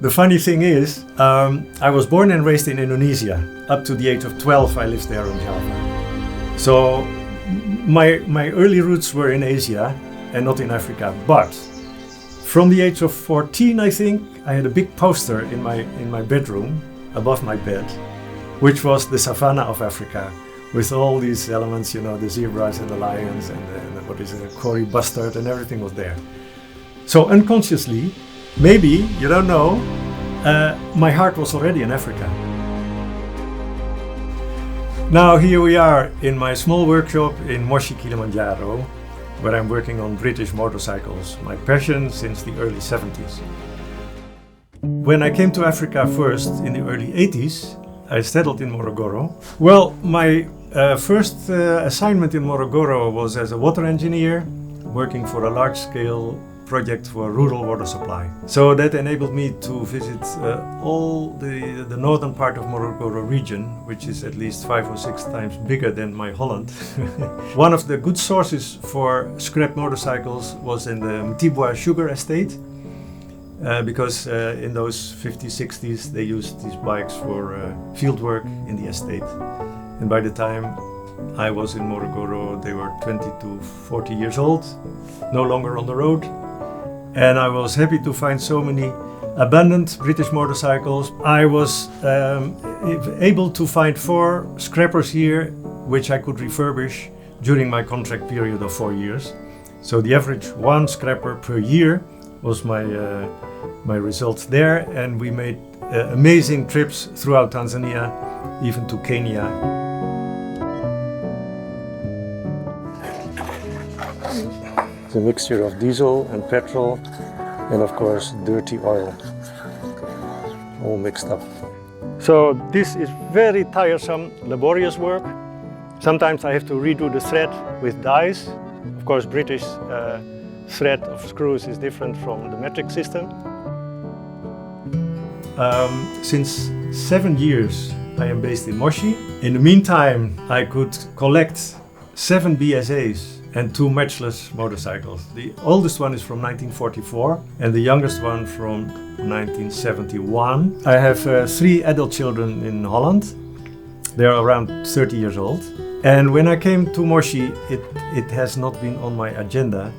The funny thing is, I was born and raised in Indonesia. Up to the age of 12, I lived there on Java. So my early roots were in Asia and not in Africa. But from the age of 14, I think, I had a big poster in my bedroom above my bed, which was the savannah of Africa, with all these elements, you know, the zebras and the lions and what is it, Cory bustard, and everything was there. So unconsciously, maybe, you don't know, my heart was already in Africa. Now here we are in my small workshop in Moshi, Kilimanjaro, where I'm working on British motorcycles, my passion since the early 70s. When I came to Africa first in the early 80s, I settled in Morogoro. Well, my first assignment in Morogoro was as a water engineer, working for a large-scale project for rural water supply. So that enabled me to visit all the northern part of Morogoro region, which is at least 5 or 6 times bigger than my Holland. One of the good sources for scrap motorcycles was in the Mtibwa sugar estate, because in those 50s, 60s they used these bikes for field work in the estate. And by the time I was in Morogoro, they were 20 to 40 years old, no longer on the road. And I was happy to find so many abandoned British motorcycles. I was able to find 4 scrappers here, which I could refurbish during my contract period of 4 years. So the average 1 scrapper per year was my results there, and we made amazing trips throughout Tanzania, even to Kenya. It's a mixture of diesel and petrol, and of course dirty oil, all mixed up. So this is very tiresome, laborious work. Sometimes I have to redo the thread with dies. Of course, British thread of screws is different from the metric system. Since 7 years I am based in Moshi. In the meantime, I could collect 7 BSAs and 2 matchless motorcycles. The oldest one is from 1944 and the youngest one from 1971. I have 3 adult children in Holland. They're around 30 years old. And when I came to Moshi, it has not been on my agenda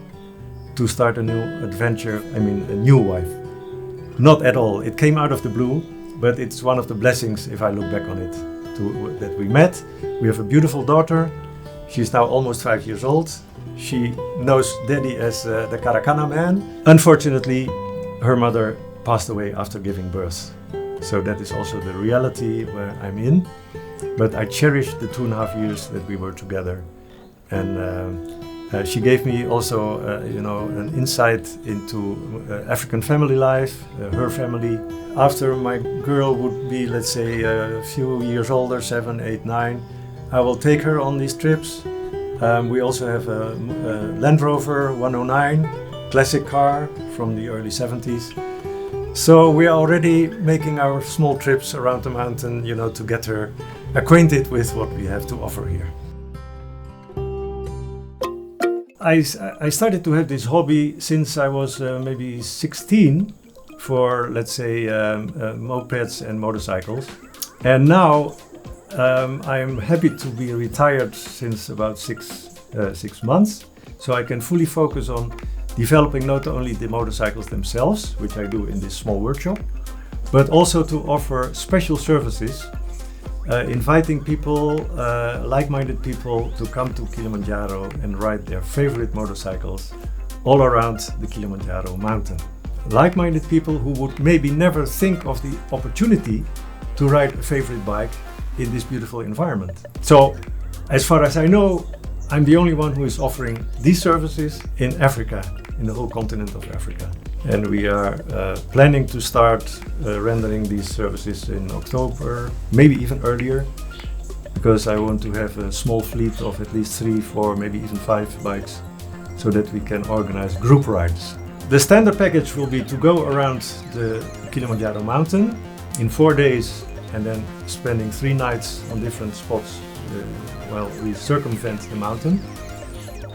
to start a new adventure, a new wife. Not at all. It came out of the blue, but it's one of the blessings, if I look back on it, that we met. We have a beautiful daughter. She's now almost 5 years old. She knows Daddy as the Karakana man. Unfortunately, her mother passed away after giving birth. So that is also the reality where I'm in. But I cherish the 2.5 years that we were together. And she gave me also, an insight into African family life, her family. After my girl would be, let's say, a few years older, 7, 8, 9, I will take her on these trips. We also have a Land Rover 109, classic car from the early 70s. So we are already making our small trips around the mountain, to get her acquainted with what we have to offer here. I started to have this hobby since I was maybe 16 for, let's say, mopeds and motorcycles. And now I'm happy to be retired since about six months. So I can fully focus on developing not only the motorcycles themselves, which I do in this small workshop, but also to offer special services, inviting people, like-minded people, to come to Kilimanjaro and ride their favorite motorcycles all around the Kilimanjaro mountain. Like-minded people who would maybe never think of the opportunity to ride a favorite bike in this beautiful environment. So, as far as I know, I'm the only one who is offering these services in Africa, in the whole continent of Africa. And we are planning to start rendering these services in October, maybe even earlier, because I want to have a small fleet of at least 3, 4, maybe even 5 bikes, so that we can organize group rides. The standard package will be to go around the Kilimanjaro mountain in 4 days and then spending 3 nights on different spots while we circumvent the mountain.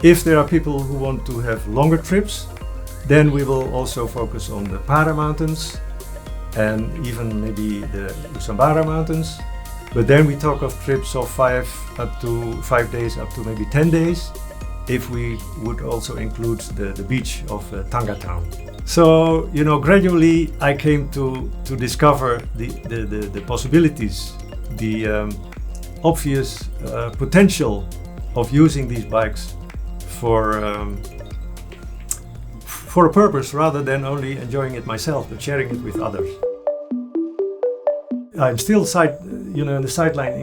If there are people who want to have longer trips, then we will also focus on the Para Mountains, and even maybe the Usambara mountains. But then we talk of trips of 5 days up to maybe 10 days, if we would also include the beach of Tanga Town. So, you know, gradually I came to discover the possibilities, the obvious potential of using these bikes for a purpose rather than only enjoying it myself, but sharing it with others. I'm still in the sideline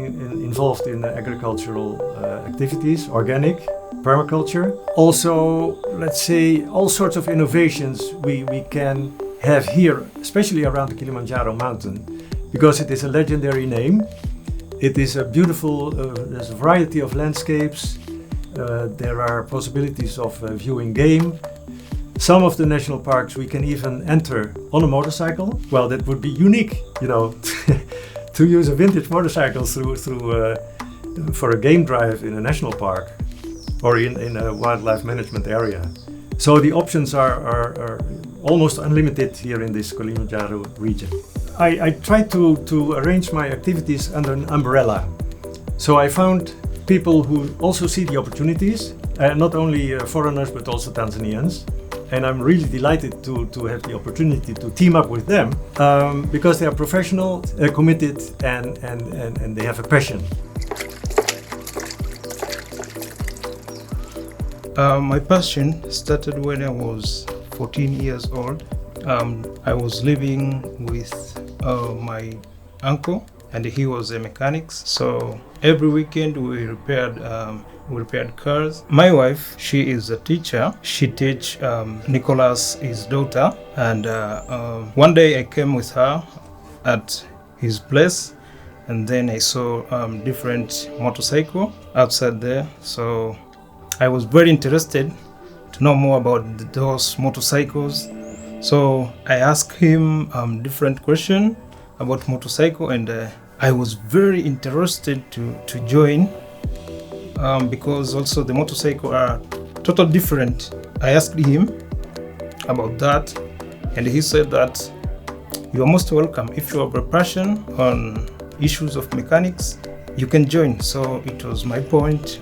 involved in agricultural activities, organic, permaculture. Also, let's say, all sorts of innovations we can have here, especially around the Kilimanjaro mountain, because it is a legendary name. It is a beautiful, there's a variety of landscapes. There are possibilities of viewing game. Some of the national parks we can even enter on a motorcycle. Well, that would be unique, you know, to use a vintage motorcycle for a game drive in a national park or in a wildlife management area. So the options are almost unlimited here in this Kilimanjaro region. I try to arrange my activities under an umbrella. So I found people who also see the opportunities, not only foreigners but also Tanzanians. And I'm really delighted to have the opportunity to team up with them because they are professional, committed, and they have a passion. My passion started when I was 14 years old. I was living with my uncle, and he was a mechanic. So every weekend we repaired cars. My wife, she is a teacher. She teach Nicolaas, his daughter. And one day I came with her at his place, and then I saw different motorcycle outside there. So I was very interested to know more about those motorcycles. So I asked him different questions about motorcycle, and I was very interested to join because also the motorcycle are totally different. I asked him about that, and he said that you are most welcome. If you have a passion on issues of mechanics, you can join. So it was my point,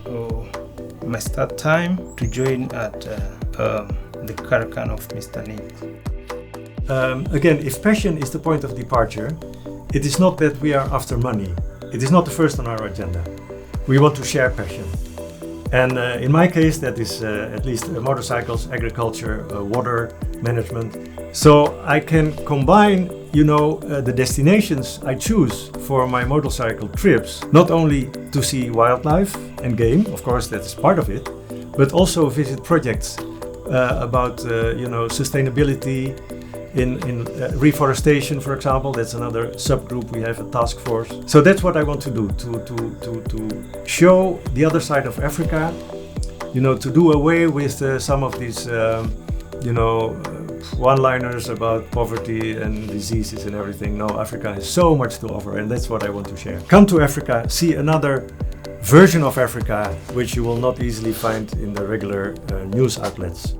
my start time to join at the Caracan of Mr. Nick. Again, if passion is the point of departure, it is not that we are after money. It is not the first on our agenda. We want to share passion. And in my case, that is at least motorcycles, agriculture, water management. So I can combine, you know, the destinations I choose for my motorcycle trips, not only to see wildlife and game, of course that is part of it, but also visit projects about, you know, sustainability, in reforestation, for example. That's another subgroup. We have a task force. So that's what I want to do, to show the other side of Africa, you know, to do away with some of these, you know, one-liners about poverty and diseases and everything. No, Africa has so much to offer, and that's what I want to share. Come to Africa, see another version of Africa, which you will not easily find in the regular news outlets.